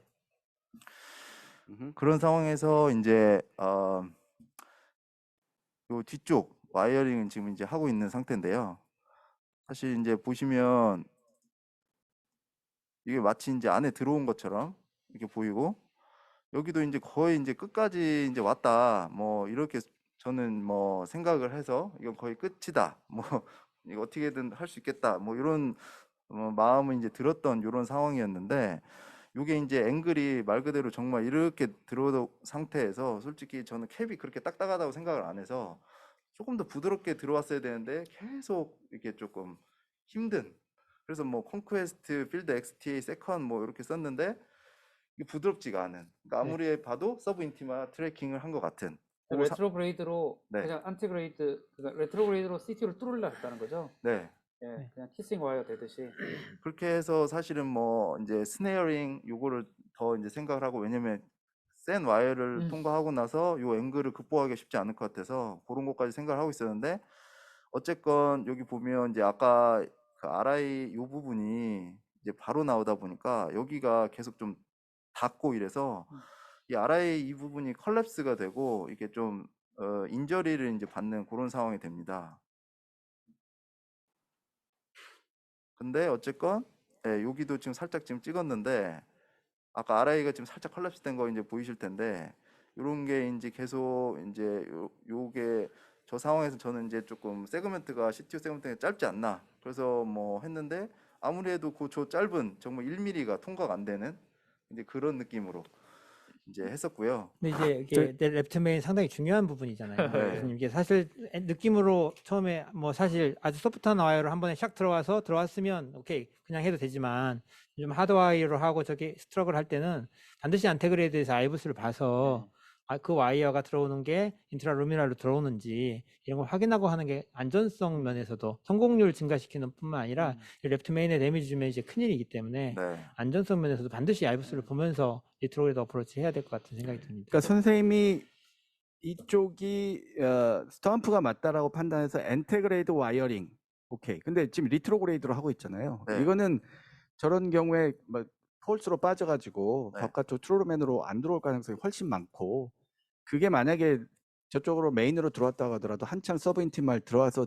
그런 상황에서 이제 요 뒤쪽 와이어링은 지금 이제 하고 있는 상태인데요. 사실 이제 보시면 이게 마치 이제 안에 들어온 것처럼 이렇게 보이고 여기도 이제 거의 이제 끝까지 이제 왔다. 뭐 이렇게 저는 뭐 생각을 해서 이건 거의 끝이다. 뭐 이거 어떻게든 할 수 있겠다. 뭐 이런 마음은 이제 들었던 이런 상황이었는데 이게 이제 앵글이 말 그대로 정말 이렇게 들어온 상태에서 솔직히 저는 캡이 그렇게 딱딱하다고 생각을 안 해서 조금 더 부드럽게 들어왔어야 되는데 계속 이렇게 조금 힘든 그래서 뭐 컨퀘스트, 필드 XTA, 세컨 뭐 이렇게 썼는데 이게 부드럽지가 않은 그러니까 아무리 봐도 서브 인티마 트래킹을 한 것 같은 그거 레트로그레이드로 네. 그냥 안티그레이드 그러니까 레트로그레이드로 CT를 뚫으려 했다는 거죠. 네. 예, 그냥 키싱 와이어 되듯이. 그렇게 해서 사실은 뭐 이제 스네어링 요거를 더 이제 생각을 하고 왜냐면 센 와이어를 통과하고 나서 요 앵글을 극복하기가 쉽지 않을 것 같아서 그런 것까지 생각을 하고 있었는데 어쨌건 여기 보면 이제 아까 그 RI 요 부분이 이제 바로 나오다 보니까 여기가 계속 좀 닿고 이래서 이 RI 이 부분이 컬랩스가 되고 이게 좀 인저리를 이제 받는 그런 상황이 됩니다. 근데 어쨌건 여기도 지금 살짝 지금 찍었는데 아까 RI가 지금 살짝 컬랩스 된 거 이제 보이실 텐데 이런 게 이제 계속 이제 요게 저 상황에서 저는 이제 조금 세그멘트가 CTO 세그멘트가 짧지 않나 그래서 뭐 했는데 아무래도 그 저 짧은 정말 1mm가 통과가 안 되는 이제 그런 느낌으로 이제 했었고요. 근데 이제 이게 내 랩트 메인 상당히 중요한 부분이잖아요. 네. 교수님 이게 사실 느낌으로 처음에 뭐 사실 아주 소프트한 와이어로 한 번에 샥 들어왔으면 오케이 그냥 해도 되지만 요즘 하드 와이어로 하고 저기 스트럭을 할 때는 반드시 안테그레이드에서 아이브스를 봐서 그 와이어가 들어오는 게 인트라 루미널로 들어오는지 이런 걸 확인하고 하는 게 안전성 면에서도 성공률 증가시키는 뿐만 아니라 랩트 메인에 데미지 주면 이제 큰일이기 때문에 네. 안전성 면에서도 반드시 아이브스를 보면서 리트로그레이드 어프로치 해야 될 것 같은 생각이 듭니다. 그러니까 선생님이 이쪽이 스탬프가 맞다라고 판단해서 엔테그레이드 와이어링 오케이. 근데 지금 리트로그레이드로 하고 있잖아요. 네. 이거는 저런 경우에 막 폴스로 빠져가지고 네. 바깥쪽 트루루맨으로 안 들어올 가능성이 훨씬 많고 그게 만약에 저쪽으로 메인으로 들어왔다고 하더라도 한참 서브 인티말 들어와서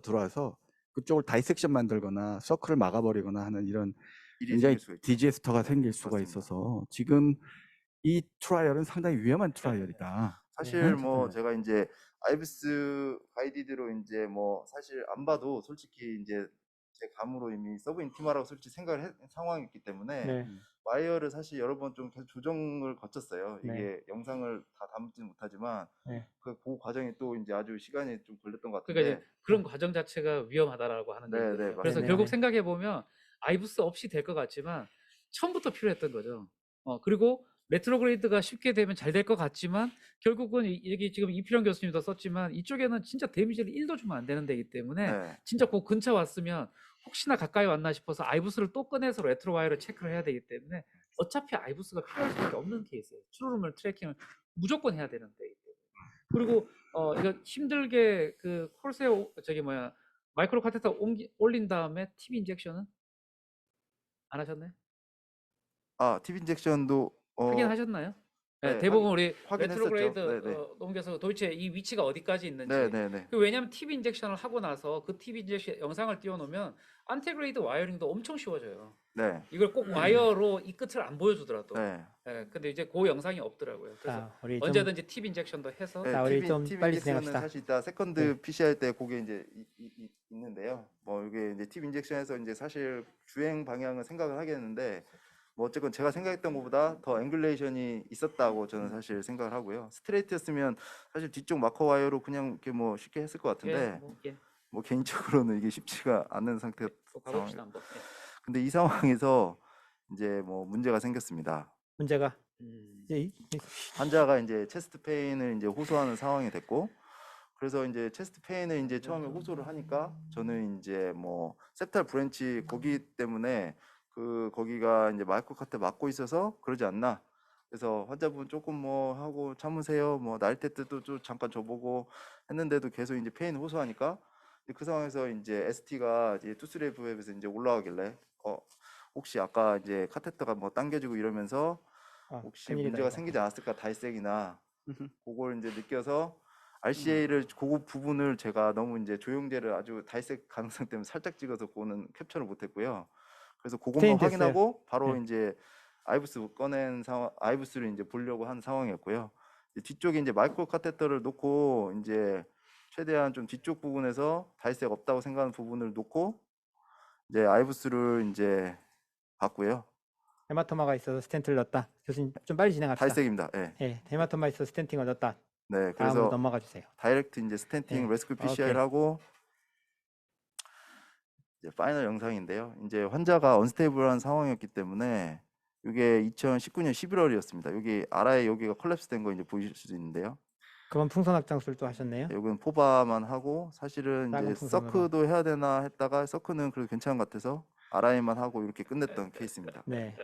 그쪽을 다이섹션 만들거나 서클을 막아버리거나 하는 이런 일이 굉장히 생길 수가 있죠. 디지스터가 생길 수가 맞습니다. 있어서 지금 이 트라이얼은 상당히 위험한 트라이얼이다. 사실 뭐 제가 이제 아이브스 가이디드로 이제 뭐 사실 안 봐도 솔직히 이제 제 감으로 이미 서브 인티마라고 솔직히 생각을 상황이었기 때문에 네. 와이어를 사실 여러 번 좀 계속 조정을 거쳤어요. 네. 이게 영상을 다 담지는 못하지만 네. 그 과정이 또 이제 아주 시간이 좀 걸렸던 것 그러니까 같은데. 이제 그런 과정 자체가 위험하다라고 하는 네, 얘기예요. 네, 그래서 맞습니다. 결국 네. 생각해 보면 아이부스 없이 될 것 같지만 처음부터 필요했던 거죠. 그리고 레트로그레이드가 쉽게 되면 잘 될 것 같지만 결국은 여기 지금 이필영 교수님도 썼지만 이쪽에는 진짜 데미지를 1도 주면 안 되는 데이기 때문에 네. 진짜 그 근처 왔으면 혹시나 가까이 왔나 싶어서 아이부스를 또 꺼내서 레트로 와이어를 체크를 해야 되기 때문에 어차피 아이부스가 필요할 수밖에 없는 케이스예요. 트루룸을 트래킹을 무조건 해야 되는 데이기 때문에. 그리고 이거 힘들게 그 콜세어 저기 뭐야 마이크로 카테터 올린 다음에 팁 인젝션은 안 하셨나요? 아, 팁 인젝션도 확인하셨나요? 네, 네, 대부분 우리 확인했었죠. 레트로그레이드 네, 네. 넘겨서 도대체 이 위치가 어디까지 있는지. 네, 네, 네. 왜냐하면 팁 인젝션을 하고 나서 그 팁 인젝션 영상을 띄워놓으면 안테그레이드 와이어링도 엄청 쉬워져요. 네. 이걸 꼭 와이어로 이 끝을 안 보여주더라도. 네. 근데 이제 그 영상이 없더라고요. 그래서 자, 우리 좀 언제든지 팁 인젝션도 해서. 자, 우리 팁 좀 팁 빨리 인젝션은 진행합시다. 사실 이따 세컨드 PC 할 때 그게 이제 있는데요. 뭐 이게 이제 팁 인젝션에서 이제 사실 주행 방향을 생각을 하겠는데 뭐 어쨌건 제가 생각했던 것보다 더 앵글레이션이 있었다고 저는 사실 생각을 하고요. 스트레이트였으면 사실 뒤쪽 마커 와이어로 그냥 이렇게 뭐 쉽게 했을 것 같은데 뭐 개인적으로는 이게 쉽지가 않은 상태. 또 가봅시다 한번. 근데 이 상황에서 이제 뭐 문제가 생겼습니다. 문제가 환자가 이제 체스트 페인을 이제 호소하는 상황이 됐고, 그래서 이제 체스트 페인을 이제 처음에 호소를 하니까 저는 이제 뭐 septal 브랜치 거기 때문에 거기가 이제 마이크 카테 막고 있어서 그러지 않나. 그래서 환자분 조금 뭐 하고 참으세요. 뭐 나이테 때도 좀 잠깐 줘보고 했는데도 계속 이제 페인 호소하니까 그 상황에서 이제 ST가 이제 투스레브에서 이제 올라가길래 혹시 아까 이제 카테터가 뭐 당겨지고 이러면서 혹시 큰일이다, 문제가 이거. 생기지 않았을까 다이색이나 그걸 이제 느껴서 RCA를 그 부분을 제가 너무 이제 조영제를 아주 다이색 가능성 때문에 살짝 찍어서 그거는 캡처를 못했고요. 그래서 그것만 스테인 됐어요. 확인하고 바로 네. 이제 아이부스 꺼낸 상황, 아이부스를 이제 보려고 한 상황이었고요. 이제 뒤쪽에 이제 마이크로 카테터를 놓고 이제 최대한 좀 뒤쪽 부분에서 다이색 없다고 생각하는 부분을 놓고 이제 아이부스를 이제 봤고요. 헤마토마가 있어서 스텐트를 넣었다. 교수님 좀 빨리 진행합시다. 다이색입니다. 예. 예, 헤마토마 있어서 스텐팅을 넣었다. 네, 다음으로 그래서 넘어가 주세요. 다이렉트 이제 스텐팅 네. 레스큐 오케이. PCI를 하고 이제 파이널 영상인데요. 이제 환자가 언스테이블한 상황이었기 때문에 이게 2019년 11월이었습니다. 여기 RI 여기가 콜랩스 된 거 이제 보실 수 있는데요. 그건 풍선학 장술 또 하셨네요. 여기는 포바만 하고 사실은 작은 이제 풍선으로. 서크도 해야 되나 했다가 서크는 그래도 괜찮은 것 같아서 RI만 하고 이렇게 끝냈던 케이스입니다. 네.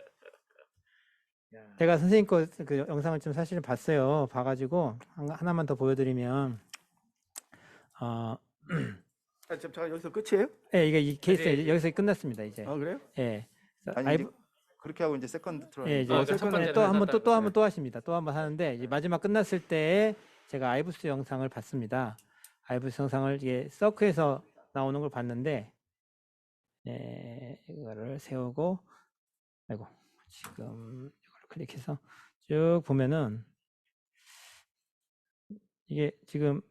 제가 선생님 거 그 영상을 좀 사실은 봤어요. 봐가지고 하나만 더 보여드리면 지금 제가 여기서 끝이에요? 예, 이게 이 케이스 네. 여기서 끝났습니다. 이제. 아 그래요? 예. 그래서 아니 이제 그렇게 하고 이제 세컨드 트라이. 예, 이제 그러니까 첫 세컨드 번째는 또 한번 해놨다는 또 한번 거죠. 또 하십니다. 또 한번 하는데 이제 마지막 끝났을 때 제가 아이부스 영상을 봤습니다. 아이부스 영상을 이게 서크에서 나오는 걸 봤는데 이거를 세우고 아이고 지금 이걸 클릭해서 쭉 보면은 이게 지금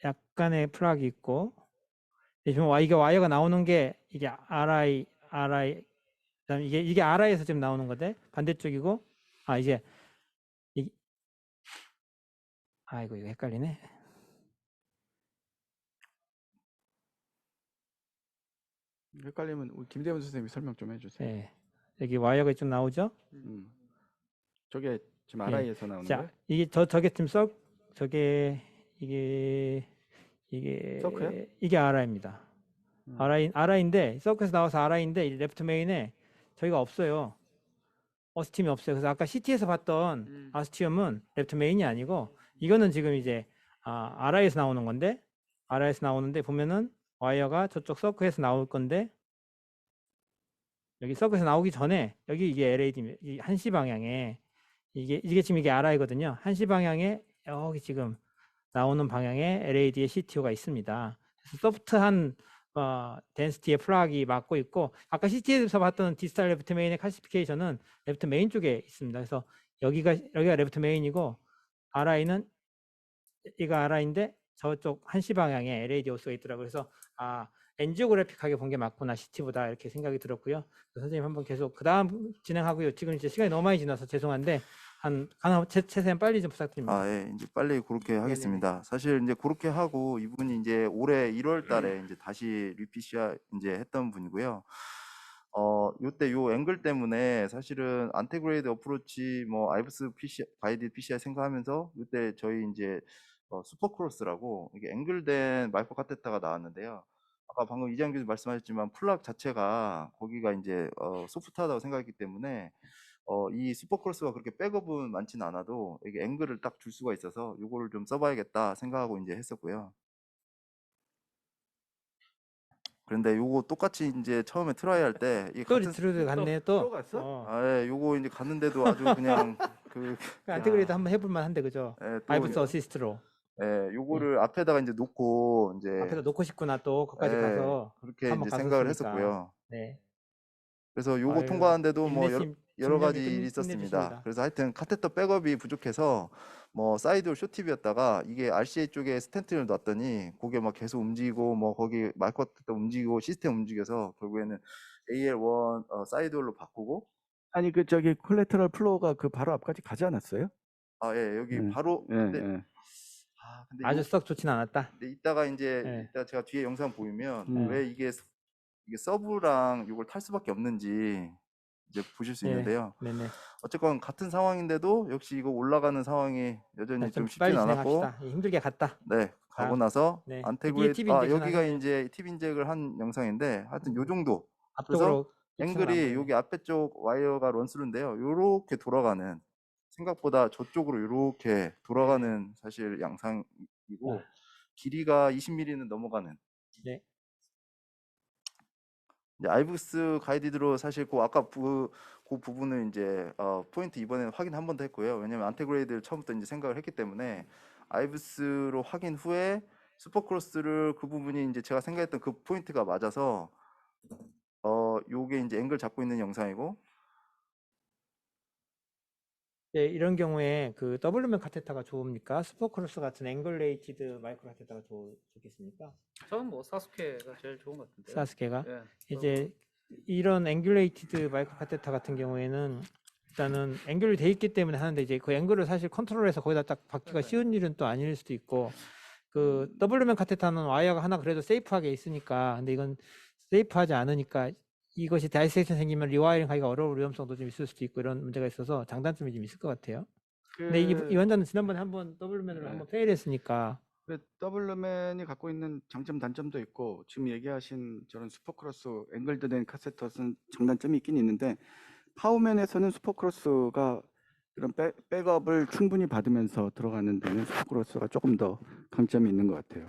약간의 플락이 있고 지금 이게 와이어가 나오는 게 이게 RI 그다음에 이게 RI에서 지금 나오는 건데 반대쪽이고 이제 아이고 이거 헷갈리네. 헷갈리면 우리 김대원 선생님이 설명 좀 해주세요. 네. 여기 와이어가 좀 나오죠? 저게 지금 네. RI에서 나오는 자, 거예요? 이게 저게 지금 저게 이게 서크요? 이게 RI입니다. RI인데 서크에서 나와서 RI인데 이 레프트 메인에 저희가 없어요. 어스팀이 없어요. 그래서 아까 CT에서 봤던 아스티움은 레프트 메인이 아니고 이거는 지금 이제 RI에서 나오는 건데 RI에서 나오는데 보면은 와이어가 저쪽 서크에서 나올 건데 여기 서크에서 나오기 전에 여기 이게 LAD 이 1시 방향에 이게 지금 이게 RI거든요. 1시 방향에 여기 지금 나오는 방향에 LAD의 CTO가 있습니다. 그래서 소프트한 덴시티의 플락이 막고 있고 아까 CT에서 봤던 디스탈 레프트 메인의 칼시피케이션은 레프트 메인 쪽에 있습니다. 그래서 여기가 레프트 메인이고 RI는 이가 RI인데 저쪽 1시 방향에 LAD 호스가 있더라고요. 그래서 엔지오그래픽하게 본 게 맞구나 CT보다 이렇게 생각이 들었고요. 선생님 한번 계속 그 다음 진행하고요. 지금 이제 시간이 너무 많이 지나서 죄송한데 가능하면 최대한 빨리 좀 부탁드립니다. 아, 예, 이제 빨리 그렇게 네네네. 하겠습니다. 사실 이제 그렇게 하고 이분이 이제 올해 1월 달에 이제 다시 리PCI 이제 했던 분이고요. 요때 요 앵글 때문에 사실은 안테그레이드 어프로치 뭐 아이브스 PC 가이드 PCI 생각하면서 요때 저희 이제 슈퍼크로스라고 이게 앵글된 마이크로 카테터가 나왔는데요. 아까 방금 이장 교수 말씀하셨지만 플락 자체가 거기가 이제 소프트하다고 생각했기 때문에 이 슈퍼크로스가 그렇게 백업은 많지는 않아도 이게 앵글을 딱 줄 수가 있어서 요거를 좀 써봐야겠다 생각하고 이제 했었고요. 그런데 요거 똑같이 이제 처음에 트라이 할 때 이 또 같은 리트루드 갔네 또 또. 갔어? 예, 요거 이제 갔는데도 아주 그냥 그 안테그레이드 한번 해볼 만한데 그죠? 예, 아이브스 어시스트로 예, 요거를 앞에다가 이제 놓고 이제 앞에다 놓고 싶구나 또 거기까지 예, 가서 그렇게 한번 이제 생각을 갔었으니까. 했었고요. 네. 그래서 요거 아유, 통과하는데도 뭐 인내심, 여러 가지 집념이 일이 있었습니다. 끝내주십니다. 그래서 하여튼 카테터 백업이 부족해서 뭐 사이드로 쇼팁이었다가 이게 RCA 쪽에 스텐트를 놨더니 그게 막 계속 움직이고 뭐 거기 마이크로 카테터 움직이고 시스템 움직여서 결국에는 AL1 사이드홀로 바꾸고 아니 그 저기 콜레터럴 플로우가 그 바로 앞까지 가지 않았어요? 예, 여기 예, 바로 예, 근데 예. 근데 아주 썩 좋진 않았다. 근데 이따가 이제 네. 이따 제가 뒤에 영상 보이면 네. 왜 이게 서브랑 이걸 탈 수밖에 없는지 이제 보실 수 네. 있는데요. 네네. 어쨌건 같은 상황인데도 역시 이거 올라가는 상황이 여전히 좀 좀 빨리 쉽진 않았고 진행합시다. 힘들게 갔다. 네, 가고 다음. 나서 네. 안테그레이드 팁 인젝션 여기가 하셨네요. 이제 팁 인젝을 한 영상인데 하여튼 요 정도. 앞쪽으로 앵글이 여기 앞에 쪽 와이어가 런스루인데요. 요렇게 돌아가는 생각보다 저쪽으로 요렇게 돌아가는 사실 양상이고 길이가 20mm는 넘어가는. 네. 이제 아이브스 가이드로 사실 그 아까 그 부분을 이제 포인트 이번에는 확인 한 번 더 했고요. 왜냐면 안테그레이드를 처음부터 이제 생각을 했기 때문에 아이브스로 확인 후에 슈퍼크로스를 그 부분이 이제 제가 생각했던 그 포인트가 맞아서 요게 이제 앵글 잡고 있는 영상이고 네, 이런 경우에 그 더블루맨 카테터가 좋습니까? 슈퍼크로스 같은 앵글레이티드 마이크로 카테터가 좋겠습니까? 저는 뭐 사스케가 제일 좋은 것 같은데. 사스케가 예. 이제 이런 앵귤레이티드 마이크로 카테터 같은 경우에는 일단은 앵글이 돼 있기 때문에 하는데 이제 그 앵글을 사실 컨트롤해서 거기다 딱 받기가 쉬운 일은 또 아닐 수도 있고 그 더블루맨 카테터는 와이어가 하나 그래도 세이프하게 있으니까 근데 이건 세이프하지 않으니까 이것이 다이섹션 생기면 리와이어링 하기가 어려울 위험성도 좀 있을 수도 있고 이런 문제가 있어서 장단점이 좀 있을 것 같아요. 근데 이 환자는 지난번에 한번 더블루맨으로 네. 한번 페일 했으니까 더블루맨이 갖고 있는 장점 단점도 있고 지금 얘기하신 저런 슈퍼크로스 앵글드된 카세터는 장단점이 있긴 있는데 파워맨에서는 슈퍼크로스가 그런 백업을 충분히 받으면서 들어가는 데는 슈퍼크로스가 조금 더 강점이 있는 것 같아요.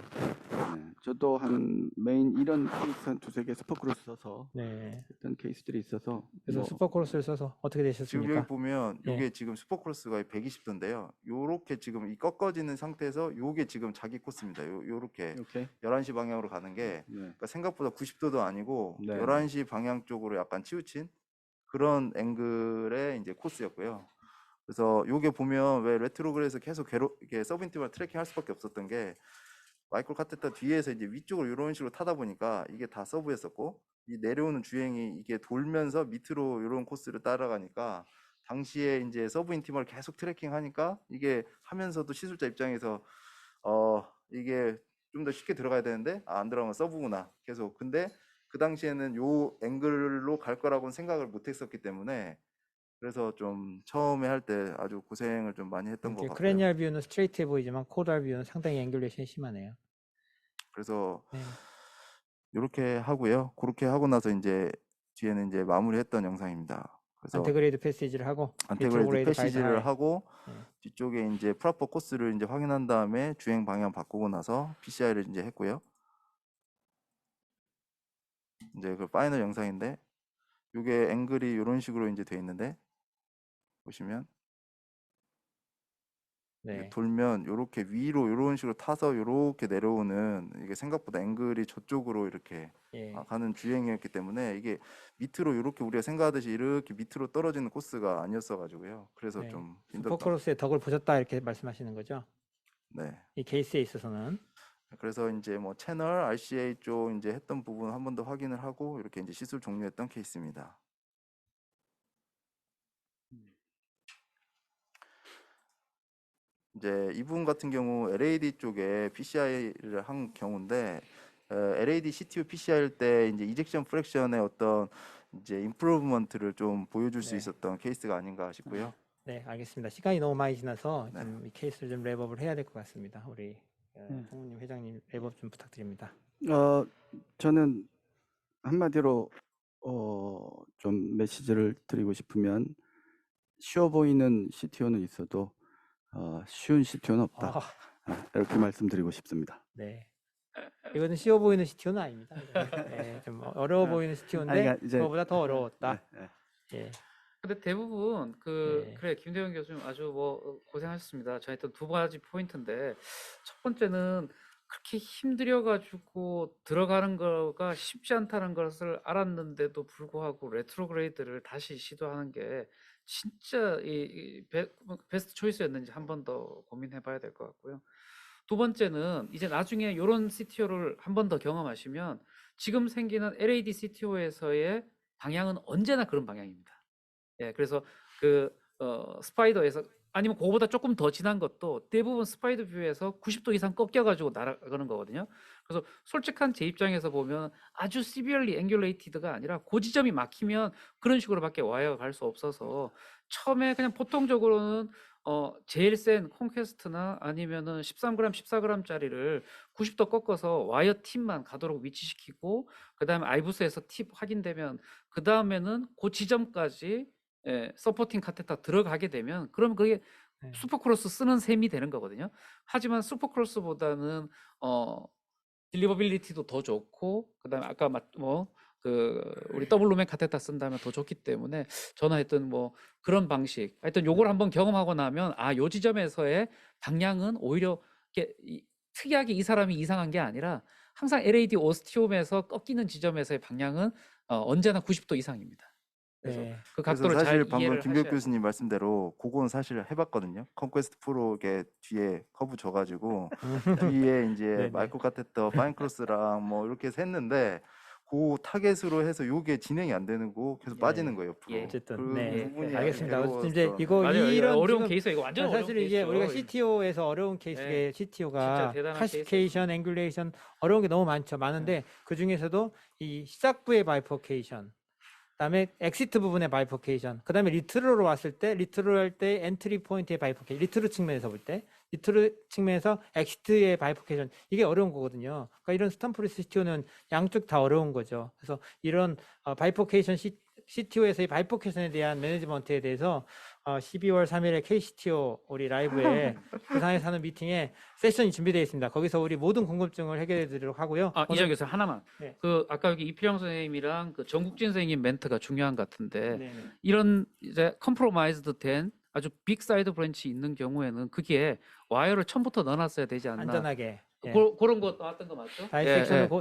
네, 저도 한 메인 이런 케이스 한 두세 개 슈퍼크로스 써서 네. 했던 케이스들이 있어서 그래서 뭐 슈퍼크로스를 써서 어떻게 지금 되셨습니까? 여기 보면 예. 요게 지금 슈퍼크로스가 120도인데요. 요렇게 지금 이 꺾어지는 상태에서 요게 지금 자기 코스입니다. 요렇게 이렇게 11시 방향으로 가는 게 네. 그러니까 생각보다 90도도 아니고 네. 11시 방향 쪽으로 약간 치우친 그런 앵글의 이제 코스였고요. 그래서 요게 보면 왜 레트로그래에서 계속 이렇게 서브 인티멀 트래킹 할 수밖에 없었던 게 마이크로 카테터 뒤에서 이제 위쪽으로 이런 식으로 타다 보니까 이게 다 서브였었고 이 내려오는 주행이 이게 돌면서 밑으로 이런 코스를 따라가니까 당시에 이제 서브 인티멀 계속 트래킹 하니까 이게 하면서도 시술자 입장에서 이게 좀 더 쉽게 들어가야 되는데 안 들어가면 서브구나 계속. 근데 그 당시에는 요 앵글로 갈 거라고는 생각을 못 했었기 때문에 그래서 좀 처음에 할 때 아주 고생을 좀 많이 했던 것 이렇게 같고요. 크레니얼 뷰는 스트레이트해 보이지만 코달 뷰는 상당히 앵귤레이션이 심하네요. 그래서 네. 이렇게 하고요. 그렇게 하고 나서 이제 뒤에는 이제 마무리했던 영상입니다. 그래서 안테그레이드 패시지를 하고 안테그레이드 리트로그레이드 가이드 패시지를 하에. 하고 네. 뒤쪽에 이제 프라퍼 코스를 이제 확인한 다음에 주행 방향 바꾸고 나서 PCI를 이제 했고요. 이제 그 파이널 영상인데 이게 앵글이 이런 식으로 이제 돼 있는데 보시면 이게 네. 돌면 이렇게 위로 이런 식으로 타서 이렇게 내려오는 이게 생각보다 앵글이 저쪽으로 이렇게 예. 가는 주행이었기 때문에 이게 밑으로 이렇게 우리가 생각하듯이 이렇게 밑으로 떨어지는 코스가 아니었어 가지고요. 그래서 네. 좀 힘들었던. 슈퍼크로스의 덕을 보셨다 이렇게 말씀하시는 거죠? 네. 이 케이스에 있어서는 그래서 이제 뭐 채널 RCA 쪽 이제 했던 부분 한 번 더 확인을 하고 이렇게 이제 시술 종료했던 케이스입니다. 이제 이분 같은 경우 LAD 쪽에 PCI를 한 경우인데 LAD CTO PCI일 때 이제 이젝션 프랙션의 어떤 이제 임프루브먼트를 좀 보여줄 수 네. 있었던 케이스가 아닌가 싶고요. 네, 알겠습니다. 시간이 너무 많이 지나서 네. 좀 이 케이스를 좀 랩업을 해야 될 것 같습니다. 우리 상무님, 회장님 랩업 좀 부탁드립니다. 저는 한마디로 좀 메시지를 드리고 싶으면 쉬워 보이는 CTO는 있어도 쉬운 CTO는 없다. 이렇게 말씀드리고 싶습니다. 네. 이거는 쉬워 보이는 CTO는 아닙니다. 네, 좀 어려워 보이는 CTO인데 아니, 그러니까 이제- 그거보다 더 어려웠다. 네. 예. 근데 대부분 네. 그래 김대현 교수님 아주 뭐 고생하셨습니다. 저 했던 두 가지 포인트인데 첫 번째는 그렇게 힘들여 가지고 들어가는 거가 쉽지 않다는 것을 알았는데도 불구하고 레트로그레이드를 다시 시도하는 게 진짜 베스트 초이스였는지 한 번 더 고민해 봐야 될 것 같고요. 두 번째는 이제 나중에 이런 CTO를 한 번 더 경험하시면 지금 생기는 LAD CTO에서의 방향은 언제나 그런 방향입니다. 예, 그래서 스파이더에서 아니면 그거보다 조금 더 진한 것도 대부분 스파이더 뷰에서 90도 이상 꺾여가지고 날아가는 거거든요. 그래서 솔직한 제 입장에서 보면 아주 severely angulated가 아니라 그 지점이 막히면 그런 식으로밖에 와이어가 갈 수 없어서 처음에 그냥 보통적으로는 제일 센 콘퀘스트나 아니면은 13g, 14g짜리를 90도 꺾어서 와이어 팁만 가도록 위치시키고 그다음에 아이부스에서 팁 확인되면 그 다음에는 그 지점까지 서포팅 카테타 들어가게 되면 그럼 그게 네. 슈퍼크로스 쓰는 셈이 되는 거거든요. 하지만 슈퍼크로스보다는 딜리버빌리티도 더 좋고 그다음에 아까 우리 더블루멘 카테타 쓴다면 더 좋기 때문에 저는 하여튼 뭐 그런 방식 하여튼 요걸 한번 경험하고 나면 요 지점에서의 방향은 오히려 특이하게 이 사람이 이상한 게 아니라 항상 LAD 오스티움에서 꺾이는 지점에서의 방향은 언제나 90도 이상입니다. 그래서 네. 그 그래서 각도를 사실 잘 방금 이해를 김교육 하셔야 교수님 말씀대로 그건 사실 해봤거든요. 컨퀘스트 프로 게 뒤에 커브 줘가지고 뒤에 이제 네네. 마이크로 카테터, 파인 크로스랑 뭐 이렇게 해서 했는데 그 타겟으로 해서 요게 진행이 안 되는 거 계속 예. 빠지는 거예요. 옆으로. 예. 어쨌든 그 네. 부분이 예. 아주 알겠습니다. 어쨌든 이제 괴로웠던. 이거 맞아요. 이런 어려운 지금 케이스예요. 이거 완전 어려운 사실 이제 케이스죠. 우리가 CTO에서 어려운 케이스의 진짜 CTO가 대단한 클래시피케이션, 앵귤레이션 어려운 게 너무 많은데 그 중에서도 이 시작부의 바이포케이션, 그다음에 엑시트 부분의 바이포케이션, 그다음에 리트로로 왔을 때 리트로 할 때 엔트리 포인트의 바이포케이션, 리트로 측면에서 볼 때 리트로 측면에서 엑시트의 바이포케이션 이게 어려운 거거든요. 그러니까 이런 스탄포드 CTO는 양쪽 다 어려운 거죠. 그래서 이런 바이포케이션 CTO에서의 바이포케이션에 대한 매니지먼트에 대해서 12월 3일에 KCTO 우리 라이브에 부산에서 하는 미팅에 세션이 준비되어 있습니다. 거기서 우리 모든 궁금증을 해결해 드리도록 하고요. 이정 교수 하나만. 네. 아까 여기 이필영 선생님이랑 정국진 선생님 멘트가 중요한 것 같은데 네네. 이런 이제 컴프로마이즈드 된 아주 빅 사이드 브랜치 있는 경우에는 그게 와이어를 처음부터 넣어놨어야 되지 않나. 안전하게. 예. 그런 거 나왔던 거 맞죠?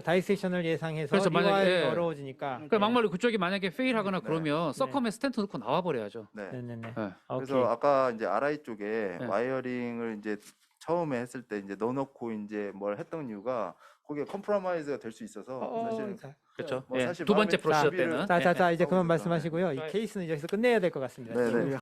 다이섹션을 예상해서 그래서 만약에, 리와이어가 어려워지니까. 그러니까 막말로 그쪽이 만약에 페일하거나 네. 그러면 서컴에 스탠트 넣고 나와버려야죠. 네. 네네네. 네. 그래서 오케이. 아까 이제 RI 쪽에 네. 와이어링을 이제 처음에 했을 때 이제 넣어놓고 이제 뭘 했던 이유가 거기에 컴프로마이즈가 될 수 있어서 사실 그렇죠. 뭐 사실 두 번째 마음의 프로시저 준비를- 때는. 자, 이제 하고 그만 있었죠. 말씀하시고요. 이 좋아요. 케이스는 여기서 끝내야 될 것 같습니다. 네, 지금 네.